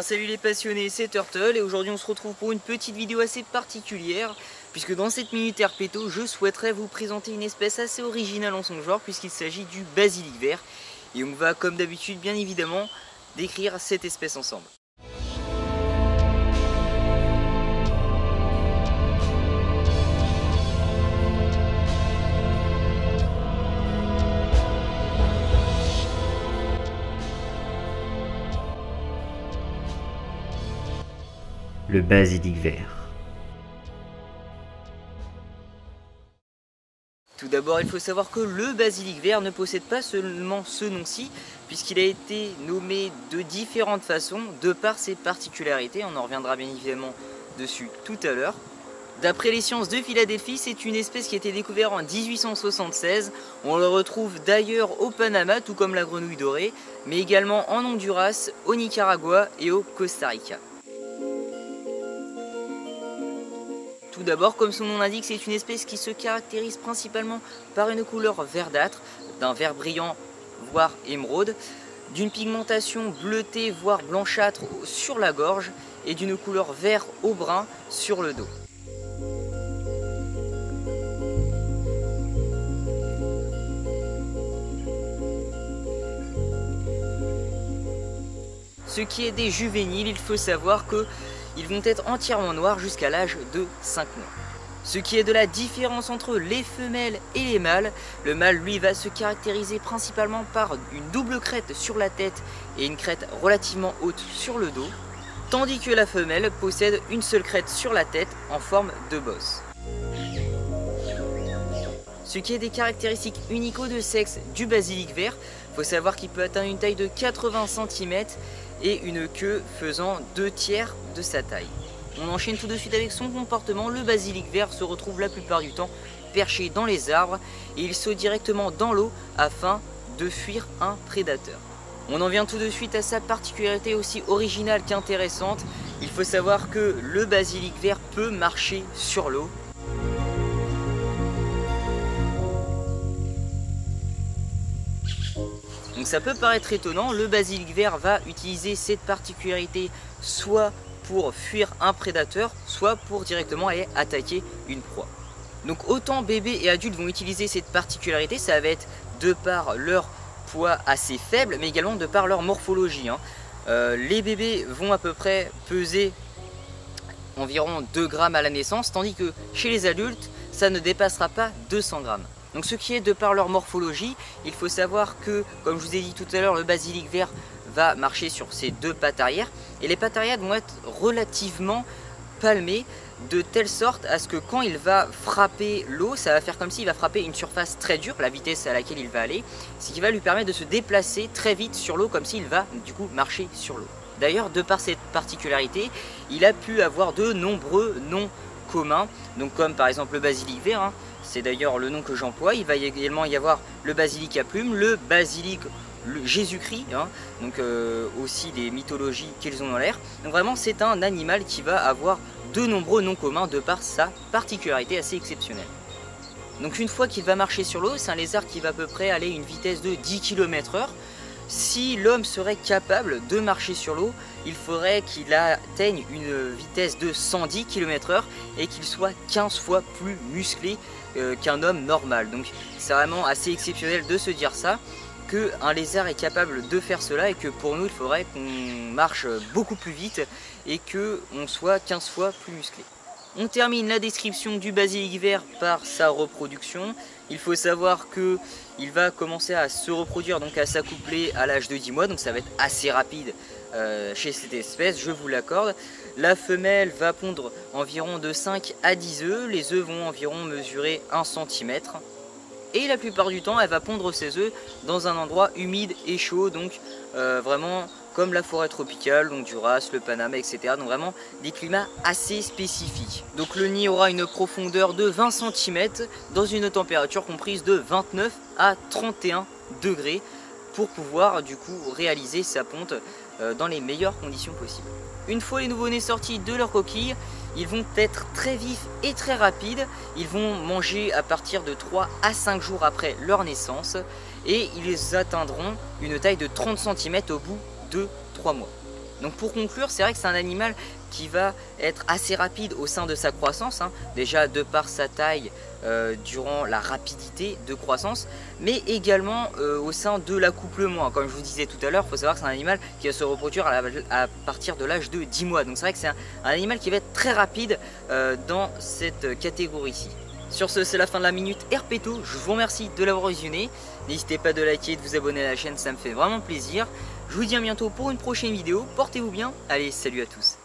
bien salut les passionnés, c'est Turtle et aujourd'hui on se retrouve pour une petite vidéo assez particulière puisque dans cette minute herpéto je souhaiterais vous présenter une espèce assez originale en son genre puisqu'il s'agit du basilic vert et on va comme d'habitude bien évidemment décrire cette espèce ensemble. Le basilic vert. Tout d'abord, il faut savoir que le basilic vert ne possède pas seulement ce nom-ci, puisqu'il a été nommé de différentes façons, de par ses particularités. On en reviendra bien évidemment dessus tout à l'heure. D'après les sciences de Philadelphie, c'est une espèce qui a été découverte en 1876. On le retrouve d'ailleurs au Panama, tout comme la grenouille dorée, mais également en Honduras, au Nicaragua et au Costa Rica. Tout d'abord, comme son nom l'indique, c'est une espèce qui se caractérise principalement par une couleur verdâtre, d'un vert brillant voire émeraude, d'une pigmentation bleutée voire blanchâtre sur la gorge et d'une couleur vert au brun sur le dos. Ce qui est des juvéniles, il faut savoir que ils vont être entièrement noirs jusqu'à l'âge de 5 mois. Ce qui est de la différence entre les femelles et les mâles, le mâle lui va se caractériser principalement par une double crête sur la tête et une crête relativement haute sur le dos, tandis que la femelle possède une seule crête sur la tête en forme de bosse. Ce qui est des caractéristiques uniques aux deux sexes du basilic vert, il faut savoir qu'il peut atteindre une taille de 80 cm et une queue faisant 2/3 de sa taille. On enchaîne tout de suite avec son comportement. Le basilic vert se retrouve la plupart du temps perché dans les arbres et il saute directement dans l'eau afin de fuir un prédateur. On en vient tout de suite à sa particularité aussi originale qu'intéressante. Il faut savoir que le basilic vert peut marcher sur l'eau. Donc ça peut paraître étonnant, le basilic vert va utiliser cette particularité soit pour fuir un prédateur, soit pour directement aller attaquer une proie. Donc autant bébés et adultes vont utiliser cette particularité, ça va être de par leur poids assez faible, mais également de par leur morphologie. Les bébés vont à peu près peser environ 2 grammes à la naissance, tandis que chez les adultes, ça ne dépassera pas 200 grammes. Donc ce qui est de par leur morphologie, il faut savoir que, comme je vous ai dit tout à l'heure, le basilic vert va marcher sur ses 2 pattes arrière et les pattes arrière vont être relativement palmées de telle sorte à ce que quand il va frapper l'eau, ça va faire comme s'il va frapper une surface très dure, la vitesse à laquelle il va aller, ce qui va lui permettre de se déplacer très vite sur l'eau comme s'il va du coup marcher sur l'eau. D'ailleurs, de par cette particularité, il a pu avoir de nombreux noms communs, donc comme par exemple le basilic vert, c'est d'ailleurs le nom que j'emploie. Il va également y avoir le basilic à plumes, le basilic Jésus-Christ, donc aussi des mythologies qu'ils ont dans l'air. Donc vraiment c'est un animal qui va avoir de nombreux noms communs de par sa particularité assez exceptionnelle. Donc une fois qu'il va marcher sur l'eau, c'est un lézard qui va à peu près aller à une vitesse de 10 km/h. Si l'homme serait capable de marcher sur l'eau, il faudrait qu'il atteigne une vitesse de 110 km/h et qu'il soit 15 fois plus musclé qu'un homme normal. Donc c'est vraiment assez exceptionnel de se dire ça, qu'un lézard est capable de faire cela et que pour nous il faudrait qu'on marche beaucoup plus vite et qu'on soit 15 fois plus musclé. On termine la description du basilic vert par sa reproduction. Il faut savoir qu'il va commencer à se reproduire, donc à s'accoupler à l'âge de 10 mois, donc ça va être assez rapide chez cette espèce, je vous l'accorde. La femelle va pondre environ de 5 à 10 œufs, les œufs vont environ mesurer 1 cm. Et la plupart du temps, elle va pondre ses œufs dans un endroit humide et chaud, donc vraiment comme la forêt tropicale, donc du Ras, le Panama, etc. Donc vraiment des climats assez spécifiques. Donc le nid aura une profondeur de 20 cm dans une température comprise de 29 à 31 degrés pour pouvoir du coup réaliser sa ponte dans les meilleures conditions possibles. Une fois les nouveau-nés sortis de leur coquille, ils vont être très vifs et très rapides. Ils vont manger à partir de 3 à 5 jours après leur naissance et ils atteindront une taille de 30 cm au bout de 3 mois. Donc pour conclure, c'est vrai que c'est un animal qui va être assez rapide au sein de sa croissance, hein, déjà de par sa taille durant la rapidité de croissance, mais également au sein de l'accouplement. Comme je vous disais tout à l'heure, il faut savoir que c'est un animal qui va se reproduire à partir de l'âge de 10 mois. Donc c'est vrai que c'est un animal qui va être très rapide dans cette catégorie-ci. Sur ce, c'est la fin de la minute Herpeto. Je vous remercie de l'avoir visionné. N'hésitez pas de liker et de vous abonner à la chaîne, ça me fait vraiment plaisir. Je vous dis à bientôt pour une prochaine vidéo. Portez-vous bien. Allez, salut à tous.